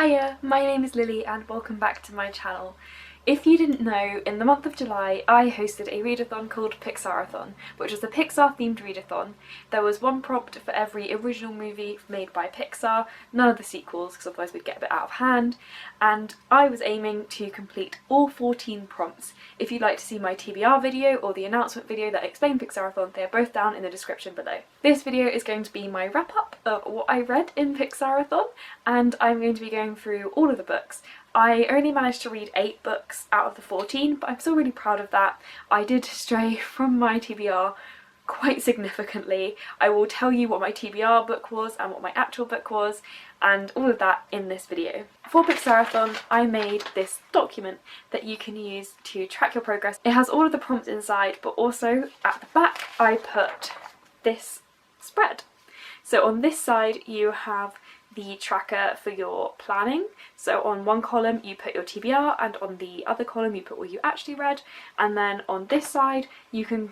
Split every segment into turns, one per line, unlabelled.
Hiya, my name is Lily and welcome back to my channel. If you didn't know, in the month of July I hosted a readathon called Pixarathon, which was a Pixar themed readathon. There was one prompt for every original movie made by Pixar, none of the sequels because otherwise we'd get a bit out of hand, and I was aiming to complete all 14 prompts. If you'd like to see my TBR video or the announcement video that explain Pixarathon, they are both down in the description below. This video is going to be my wrap up of what I read in Pixarathon, and I'm going to be going through all of the books. I only managed to read 8 books out of the 14, but I'm still really proud of that. I did stray from my TBR quite significantly. I will tell you what my TBR book was and what my actual book was, and all of that in this video. For Pixarathon, I made this document that you can use to track your progress. It has all of the prompts inside, but also at the back I put this spread. So on this side you have the tracker for your planning. So on one column you put your TBR and on the other column you put what you actually read, and then on this side you can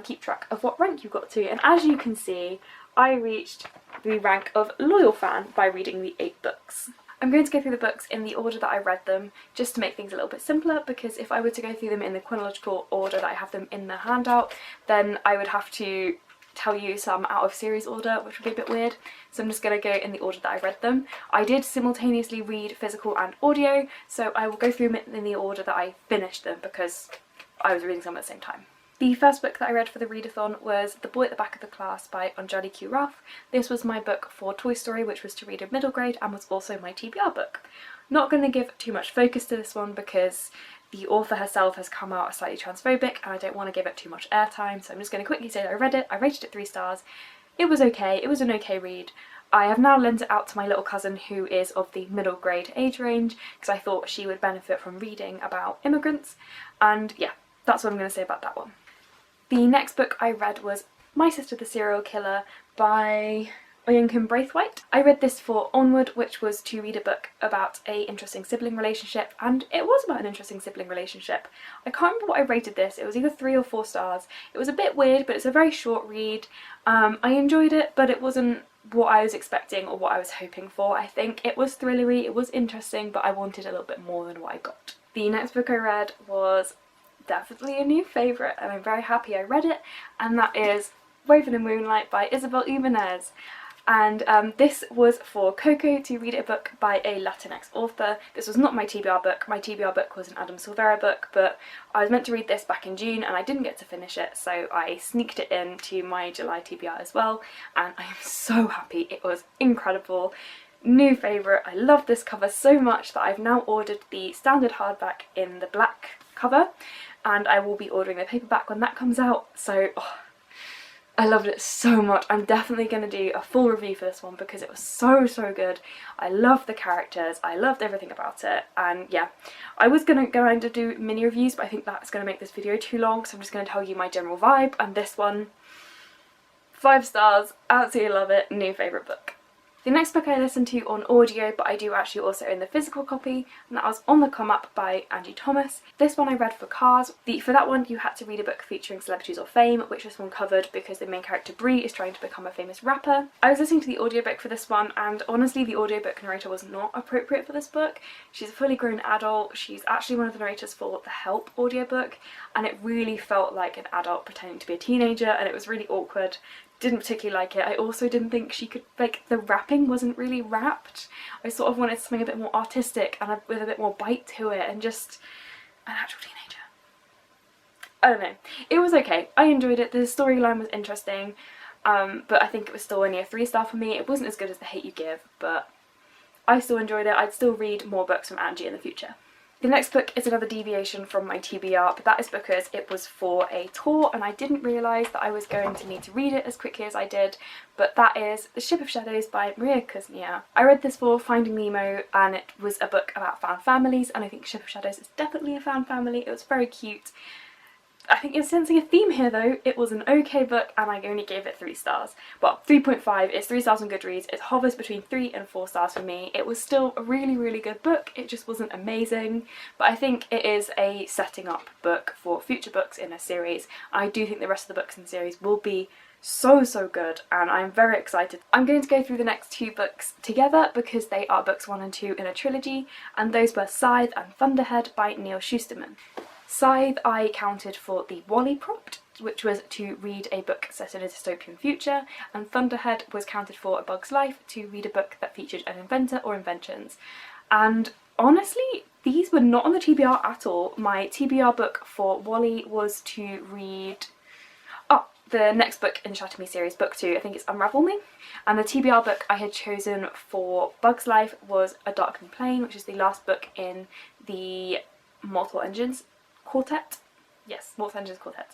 keep track of what rank you got to. And as you can see, I reached the rank of Loyal Fan by reading the 8 books. I'm going to go through the books in the order that I read them just to make things a little bit simpler, because if I were to go through them in the chronological order that I have them in the handout, then I would have to tell you some out of series order, which would be a bit weird. So I'm just going to go in the order that I read them. I did simultaneously read physical and audio, so I will go through them in the order that I finished them because I was reading some at the same time. The first book that I read for the readathon was The Boy at the Back of the Class by Anjali Q. Ruff. This was my book for Toy Story, which was to read in middle grade and was also my TBR book. Not going to give too much focus to this one because the author herself has come out as slightly transphobic and I don't want to give it too much airtime, so I'm just going to quickly say that I read it. I rated it 3 stars. It was okay, it was an okay read. I have now lent it out to my little cousin who is of the middle grade age range because I thought she would benefit from reading about immigrants, and yeah, that's what I'm going to say about that one. The next book I read was My Sister the Serial Killer by Oyinkan Braithwaite. I read this for Onward, which was to read a book about an interesting sibling relationship, and it was about an interesting sibling relationship. I can't remember what I rated this, it was either 3 or 4 stars. It was a bit weird, but it's a very short read. I enjoyed it, but it wasn't what I was expecting or what I was hoping for. I think it was thrillery, it was interesting, but I wanted a little bit more than what I got. The next book I read was definitely a new favourite, and I'm very happy I read it, and that is Woven in Moonlight by Isabel Jimenez. And this was for Coco to read a book by a Latinx author. This was not my TBR book. My TBR book was an Adam Silvera book, but I was meant to read this back in June and I didn't get to finish it, so I sneaked it into my July TBR as well, and I am so happy. It was incredible. New favourite. I love this cover so much that I've now ordered the standard hardback in the black cover, and I will be ordering the paperback when that comes out, so I loved it so much. I'm definitely going to do a full review for this one because it was so good. I loved the characters, I loved everything about it, and yeah, I was going to do mini reviews, but I think that's going to make this video too long, so I'm just going to tell you my general vibe, and this one, 5 stars, absolutely love it, new favourite book. The next book I listened to on audio, but I do actually also own the physical copy, and that was On the Come Up by Angie Thomas. This one I read for Cars. For that one you had to read a book featuring celebrities or fame, which this one covered because the main character Brie is trying to become a famous rapper. I was listening to the audiobook for this one, and honestly the audiobook narrator was not appropriate for this book. She's a fully grown adult, she's actually one of the narrators for the Help audiobook, and it really felt like an adult pretending to be a teenager, and it was really awkward. Didn't particularly like it. I also didn't think she could, like, the rapping wasn't really rapped. I sort of wanted something a bit more artistic and with a bit more bite to it, and just an actual teenager. I don't know. It was okay. I enjoyed it. The storyline was interesting, but I think it was still only a 3 star for me. It wasn't as good as The Hate You Give, but I still enjoyed it. I'd still read more books from Angie in the future. The next book is another deviation from my TBR, but that is because it was for a tour and I didn't realise that I was going to need to read it as quickly as I did, but that is The Ship of Shadows by Maria Kuznia. I read this for Finding Nemo, and it was a book about found families, and I think Ship of Shadows is definitely a found family. It was very cute. I think you're sensing a theme here though. It was an okay book and I only gave it 3 stars. Well, 3.5, it's 3 stars on Goodreads. It hovers between 3 and 4 stars for me. It was still a really good book, it just wasn't amazing, but I think it is a setting up book for future books in a series. I do think the rest of the books in the series will be so good, and I'm very excited. I'm going to go through the next 2 books together because they are books 1 and 2 in a trilogy, and those were Scythe and Thunderhead by Neil Shusterman. Scythe I counted for the Wally prompt, which was to read a book set in a dystopian future, and Thunderhead was counted for A Bug's Life, to read a book that featured an inventor or inventions. And honestly, these were not on the TBR at all. My TBR book for Wally was to read the next book in the Shatter Me series, book 2, I think it's Unravel Me. And the TBR book I had chosen for Bug's Life was A Darkened Plain, which is the last book in the Multiple Engines quartet. Yes, Multiple Engines quartet.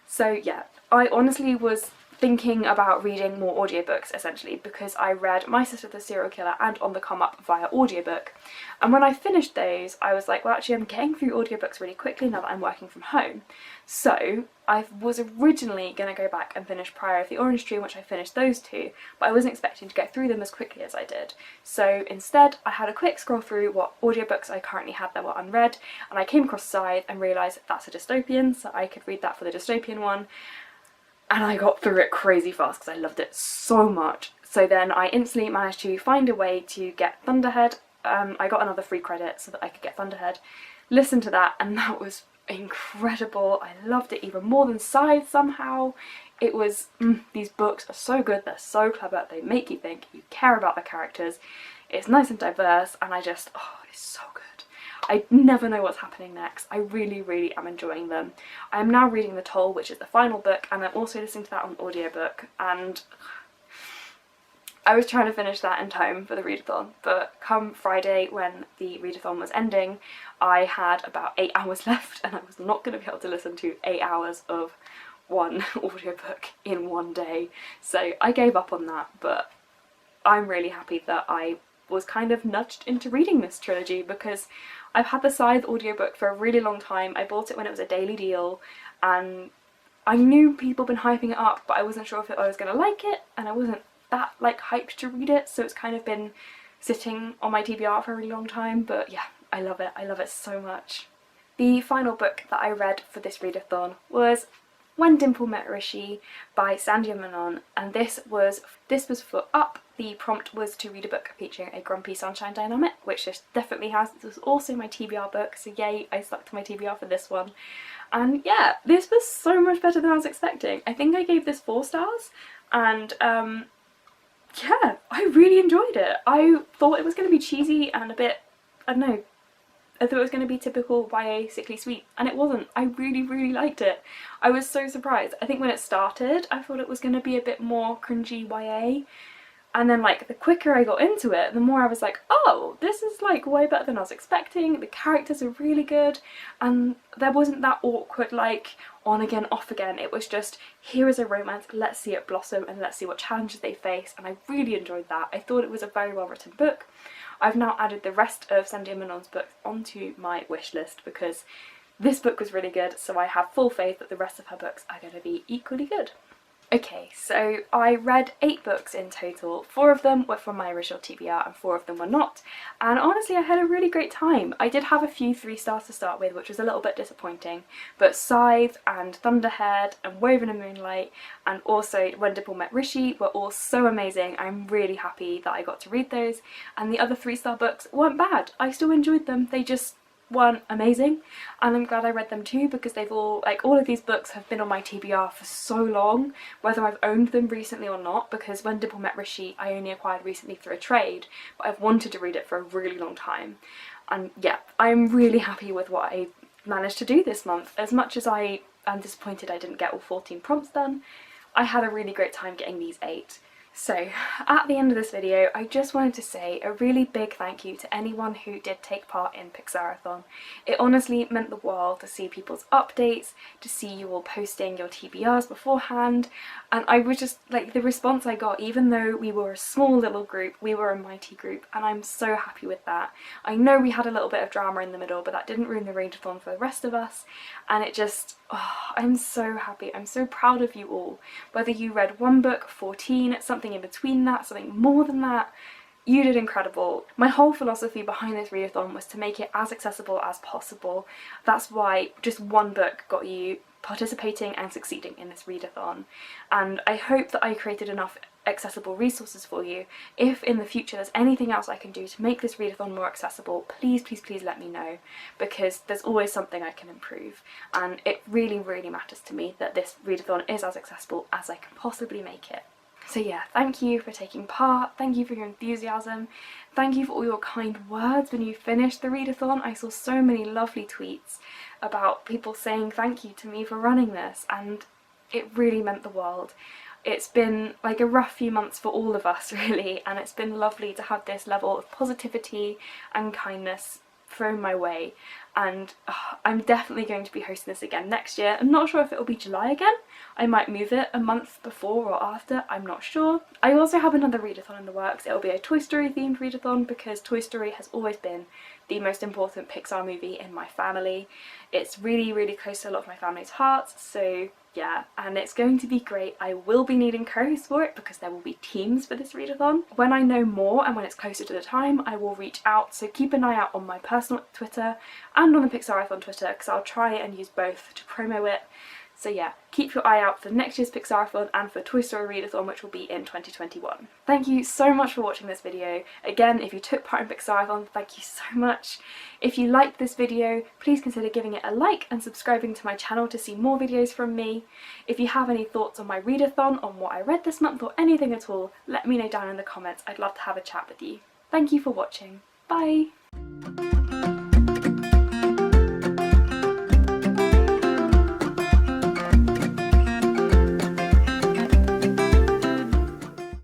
So yeah, I honestly was thinking about reading more audiobooks essentially because I read My Sister the Serial Killer and On the Come Up via audiobook, and when I finished those I was like, well actually I'm getting through audiobooks really quickly now that I'm working from home. So I was originally going to go back and finish Priory of the Orange Tree, which I finished those 2, but I wasn't expecting to get through them as quickly as I did. So instead I had a quick scroll through what audiobooks I currently had that were unread, and I came across Scythe and realised that's a dystopian, so I could read that for the dystopian one. And I got through it crazy fast because I loved it so much. So then I instantly managed to find a way to get Thunderhead. I got another free credit so that I could get Thunderhead. Listen to that, and that was incredible. I loved it even more than Scythe somehow. It was, these books are so good, they're so clever, they make you think, you care about the characters, it's nice and diverse, and I just, oh, it's so good. I never know what's happening next. I really am enjoying them. I am now reading The Toll, which is the final book, and I'm also listening to that on audiobook, and I was trying to finish that in time for the readathon, but come Friday when the readathon was ending, I had about 8 hours left and I was not going to be able to listen to 8 hours of one audiobook in one day. So I gave up on that, but I'm really happy that I was kind of nudged into reading this trilogy because I've had the Scythe audiobook for a really long time. I bought it when it was a daily deal and I knew people had been hyping it up, but I wasn't sure if I was going to like it, and I wasn't that like hyped to read it, so it's kind of been sitting on my TBR for a really long time. But yeah, I love it so much. The final book that I read for this readathon was When Dimple Met Rishi by Sandhya Menon, and this was for Up. The prompt was to read a book featuring a grumpy sunshine dynamic, which this definitely has. This was also my TBR book, so yay, I stuck to my TBR for this one. And yeah, this was so much better than I was expecting. I think I gave this 4 stars, and yeah, I really enjoyed it. I thought it was going to be cheesy and a bit, I don't know, I thought it was going to be typical YA sickly sweet, and it wasn't. I really liked it. I was so surprised. I think when it started I thought it was going to be a bit more cringy YA, and then like the quicker I got into it, the more I was like, oh, this is like way better than I was expecting. The characters are really good, and there wasn't that awkward like on again off again. It was just, here is a romance, let's see it blossom and let's see what challenges they face, and I really enjoyed that. I thought it was a very well written book. I've now added the rest of Sandhya Menon's books onto my wish list because this book was really good, so I have full faith that the rest of her books are going to be equally good. Okay, so I read 8 books in total. 4 of them were from my original TBR and 4 of them were not, and honestly I had a really great time. I did have a few 3 stars to start with, which was a little bit disappointing, but Scythe and Thunderhead and Woven in Moonlight and also When Dimple Met Rishi were all so amazing. I'm really happy that I got to read those, and the other 3-star books weren't bad. I still enjoyed them, they just weren't amazing, and I'm glad I read them too because they've all of these books have been on my TBR for so long, whether I've owned them recently or not, because When Dimple Met Rishi I only acquired recently through a trade, but I've wanted to read it for a really long time. And yeah, I'm really happy with what I managed to do this month. As much as I am disappointed I didn't get all 14 prompts done, I had a really great time getting these 8. So, at the end of this video, I just wanted to say a really big thank you to anyone who did take part in Pixarathon. It honestly meant the world to see people's updates, to see you all posting your TBRs beforehand, and I was just, like, the response I got, even though we were a small little group, we were a mighty group, and I'm so happy with that. I know we had a little bit of drama in the middle, but that didn't ruin the readathon for the rest of us, and it just, oh, I'm so happy, I'm so proud of you all. Whether you read 1 book, 14, something in between that, something more than that, you did incredible. My whole philosophy behind this readathon was to make it as accessible as possible. That's why just 1 book got you participating and succeeding in this readathon, and I hope that I created enough accessible resources for you. If in the future there's anything else I can do to make this readathon more accessible, please let me know, because there's always something I can improve, and it really matters to me that this readathon is as accessible as I can possibly make it. So yeah, thank you for taking part, thank you for your enthusiasm, thank you for all your kind words when you finished the readathon. I saw so many lovely tweets about people saying thank you to me for running this, and it really meant the world. It's been like a rough few months for all of us really, and it's been lovely to have this level of positivity and kindness thrown my way, and I'm definitely going to be hosting this again next year. I'm not sure if it'll be July again. I might move it a month before or after, I'm not sure. I also have another readathon in the works. It'll be a Toy Story themed readathon, because Toy Story has always been the most important Pixar movie in my family. It's really close to a lot of my family's hearts, so yeah, and it's going to be great. I will be needing co-hosts for it because there will be teams for this readathon. When I know more and when it's closer to the time, I will reach out, so keep an eye out on my personal Twitter and on the Pixarathon Twitter, because I'll try and use both to promo it. So yeah, keep your eye out for next year's Pixarathon and for Toy Story Readathon, which will be in 2021. Thank you so much for watching this video. Again, if you took part in Pixarathon, thank you so much. If you liked this video, please consider giving it a like and subscribing to my channel to see more videos from me. If you have any thoughts on my readathon, on what I read this month, or anything at all, let me know down in the comments. I'd love to have a chat with you. Thank you for watching. Bye!